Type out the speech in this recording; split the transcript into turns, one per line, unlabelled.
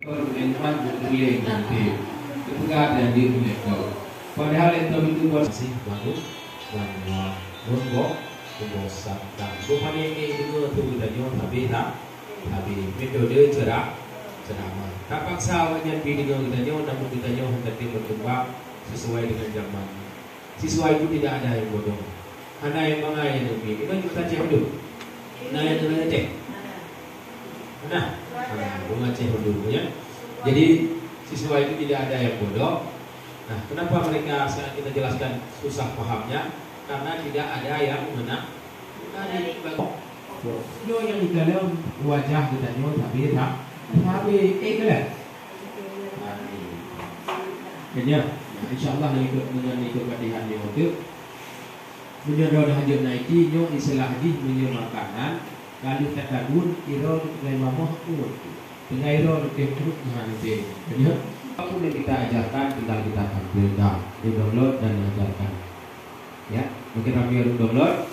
Perempuan boleh nanti ketika dan dia boleh tahu. Padahal itu masih bagus dan nunggu bosan dan bukan ini dulu tu dan yo tapi metode cerah ceramah. Tak paksa banyak video kita yo namun kita yo hendak berkembang sesuai dengan zaman. Siswa itu tidak ada yang bodoh. Hanya yang mengajar lebih. Kita juga cek dulu. Nah yang mana cek? Nah, bunga cek dulu ya. Jadi siswa itu tidak ada yang bodoh. Nah, kenapa mereka saat kita jelaskan susah pahamnya? Karena tidak ada yang mengenal. Yo yang digalau wajah kita yo tapi kan? Kayaknya, insyaallah dengan ikut latihan di waktu menyodoh hadir naiki nyo istilah di menyo makanan lalu takadun iro dari mamah kuat dengan iro lebih terus nanti jadi apapun yang kita ajarkan tinggal kita tampilkan di download dan ajarkan ya mungkin kami download